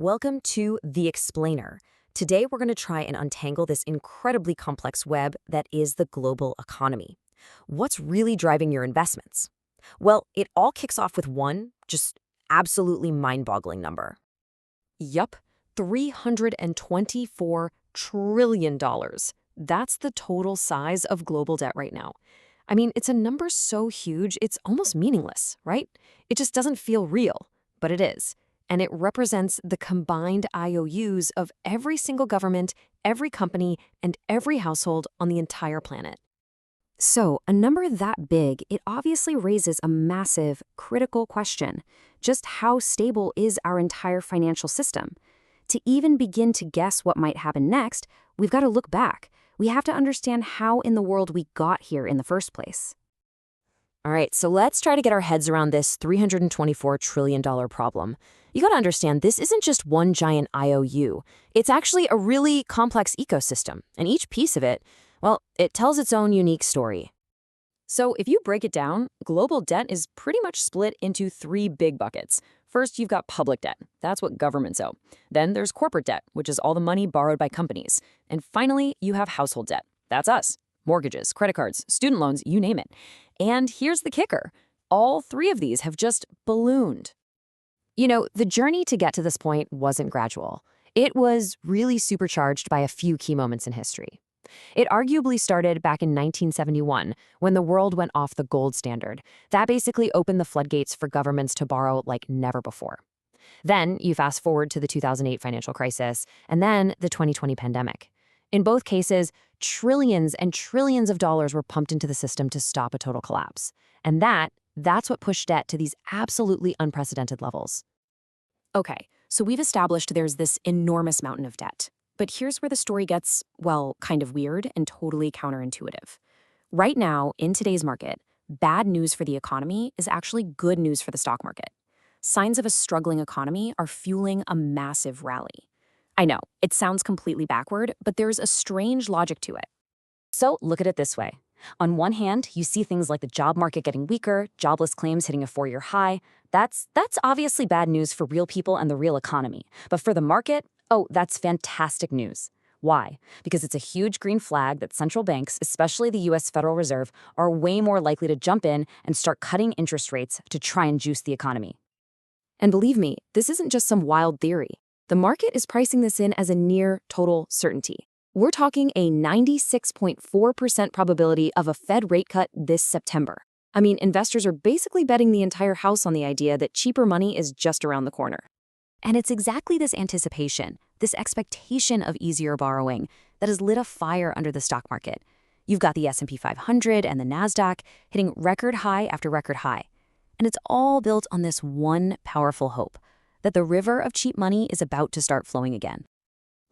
Welcome to The Explainer. Today we're going to try and untangle this incredibly complex web that is the global economy. What's really driving your investments? Well, it all kicks off with one, just absolutely mind-boggling number. Yup, $324 trillion. That's the total size of global debt right now. I mean, it's a number so huge, it's almost meaningless, right? It just doesn't feel real, but it is. And it represents the combined IOUs of every single government, every company, and every household on the entire planet. So, a number that big, it obviously raises a massive, critical question. Just how stable is our entire financial system? To even begin to guess what might happen next, we've got to look back. We have to understand how in the world we got here in the first place. All right, so let's try to get our heads around this $324 trillion problem. You got to understand, this isn't just one giant IOU. It's actually a really complex ecosystem, and each piece of it, well, it tells its own unique story. So if you break it down, global debt is pretty much split into three big buckets. First, you've got public debt. That's what governments owe. Then there's corporate debt, which is all the money borrowed by companies. And finally, you have household debt. That's us. Mortgages, credit cards, student loans, you name it. And here's the kicker. All three of these have just ballooned. You know, the journey to get to this point wasn't gradual. It was really supercharged by a few key moments in history. It arguably started back in 1971, when the world went off the gold standard. That basically opened the floodgates for governments to borrow like never before. Then you fast forward to the 2008 financial crisis, and then the 2020 pandemic. In both cases, trillions and trillions of dollars were pumped into the system to stop a total collapse. And that's what pushed debt to these absolutely unprecedented levels. Okay, so we've established there's this enormous mountain of debt. But here's where the story gets, well, kind of weird and totally counterintuitive. Right now, in today's market, bad news for the economy is actually good news for the stock market. Signs of a struggling economy are fueling a massive rally. I know, it sounds completely backward, but there's a strange logic to it. So look at it this way. On one hand, you see things like the job market getting weaker, jobless claims hitting a 4-year high. That's obviously bad news for real people and the real economy. But for the market, oh, that's fantastic news. Why? Because it's a huge green flag that central banks, especially the U.S. Federal Reserve, are way more likely to jump in and start cutting interest rates to try and juice the economy. And believe me, this isn't just some wild theory. The market is pricing this in as a near total certainty. We're talking a 96.4% probability of a Fed rate cut this September. I mean, investors are basically betting the entire house on the idea that cheaper money is just around the corner. And it's exactly this anticipation, this expectation of easier borrowing, that has lit a fire under the stock market. You've got the S&P 500 and the NASDAQ hitting record high after record high. And it's all built on this one powerful hope, that the river of cheap money is about to start flowing again.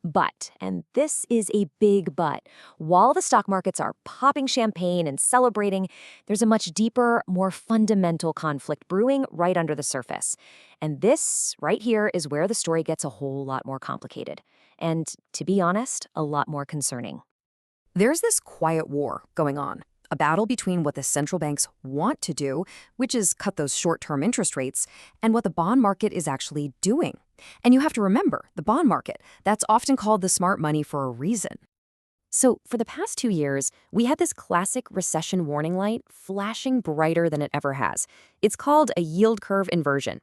But, and this is a big but, while the stock markets are popping champagne and celebrating, there's a much deeper, more fundamental conflict brewing right under the surface. And this, right here, is where the story gets a whole lot more complicated. And, to be honest, a lot more concerning. There's this quiet war going on. A battle between what the central banks want to do, which is cut those short-term interest rates, and what the bond market is actually doing. And you have to remember, the bond market, that's often called the smart money for a reason. So for the past 2 years, we had this classic recession warning light flashing brighter than it ever has. It's called a yield curve inversion.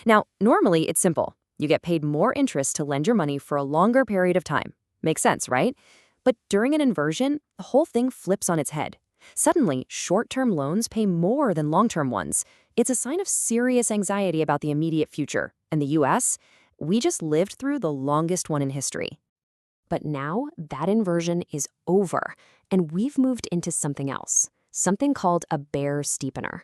Now, normally it's simple. You get paid more interest to lend your money for a longer period of time. Makes sense, right? But during an inversion, the whole thing flips on its head. Suddenly, short-term loans pay more than long-term ones. It's a sign of serious anxiety about the immediate future. In the U.S., we just lived through the longest one in history. But now, that inversion is over, and we've moved into something else, something called a bear steepener.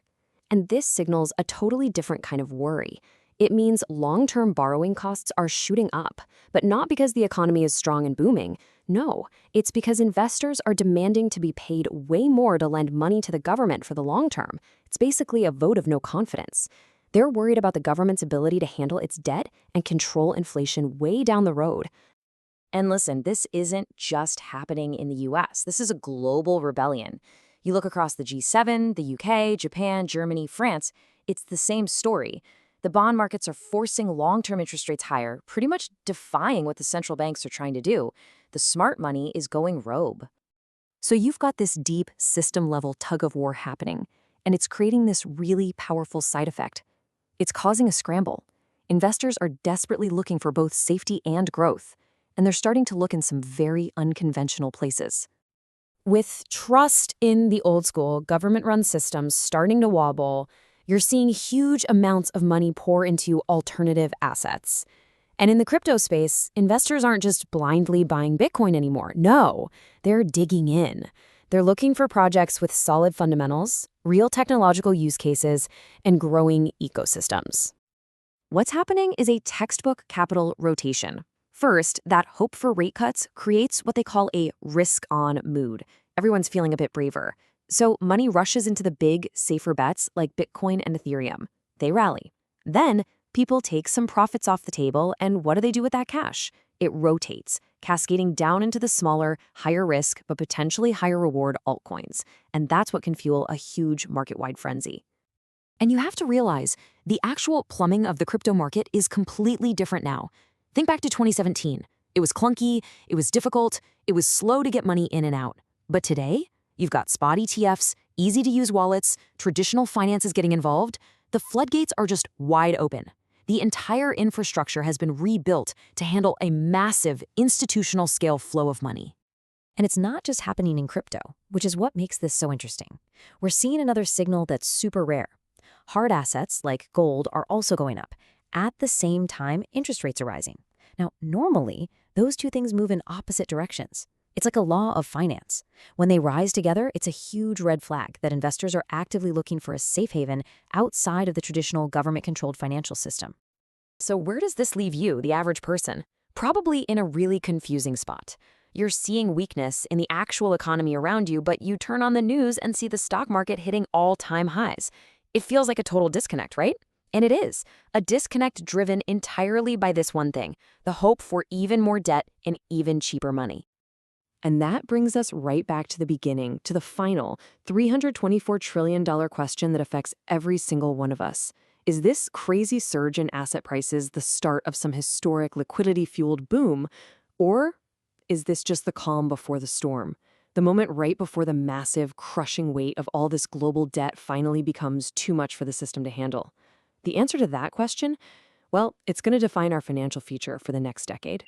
And this signals a totally different kind of worry. It means long-term borrowing costs are shooting up, but not because the economy is strong and booming. No, it's because investors are demanding to be paid way more to lend money to the government for the long term. It's basically a vote of no confidence. They're worried about the government's ability to handle its debt and control inflation way down the road. And listen, this isn't just happening in the US. This is a global rebellion. You look across the G7, the UK, Japan, Germany, France, it's the same story. The bond markets are forcing long-term interest rates higher, pretty much defying what the central banks are trying to do. The smart money is going rogue. So you've got this deep system-level tug-of-war happening, and it's creating this really powerful side effect. It's causing a scramble. Investors are desperately looking for both safety and growth, and they're starting to look in some very unconventional places. With trust in the old school government-run systems starting to wobble, you're seeing huge amounts of money pour into alternative assets. And in the crypto space, investors aren't just blindly buying Bitcoin anymore. No, they're digging in. They're looking for projects with solid fundamentals, real technological use cases, and growing ecosystems. What's happening is a textbook capital rotation. First, that hope for rate cuts creates what they call a risk-on mood. Everyone's feeling a bit braver. So money rushes into the big, safer bets like Bitcoin and Ethereum. They rally. Then, people take some profits off the table, and what do they do with that cash? It rotates, cascading down into the smaller, higher risk, but potentially higher reward altcoins. And that's what can fuel a huge market-wide frenzy. And you have to realize, the actual plumbing of the crypto market is completely different now. Think back to 2017. It was clunky, it was difficult, it was slow to get money in and out. But today, you've got spot ETFs, easy-to-use wallets, traditional finances getting involved. The floodgates are just wide open. The entire infrastructure has been rebuilt to handle a massive institutional-scale flow of money. And it's not just happening in crypto, which is what makes this so interesting. We're seeing another signal that's super rare. Hard assets, like gold, are also going up. At the same time, interest rates are rising. Now, normally, those two things move in opposite directions. It's like a law of finance. When they rise together, it's a huge red flag that investors are actively looking for a safe haven outside of the traditional government-controlled financial system. So where does this leave you, the average person? Probably in a really confusing spot. You're seeing weakness in the actual economy around you, but you turn on the news and see the stock market hitting all-time highs. It feels like a total disconnect, right? And it is. A disconnect driven entirely by this one thing, the hope for even more debt and even cheaper money. And that brings us right back to the beginning, to the final $324 trillion question that affects every single one of us. Is this crazy surge in asset prices the start of some historic liquidity-fueled boom? Or is this just the calm before the storm? The moment right before the massive, crushing weight of all this global debt finally becomes too much for the system to handle? The answer to that question? Well, it's going to define our financial future for the next decade.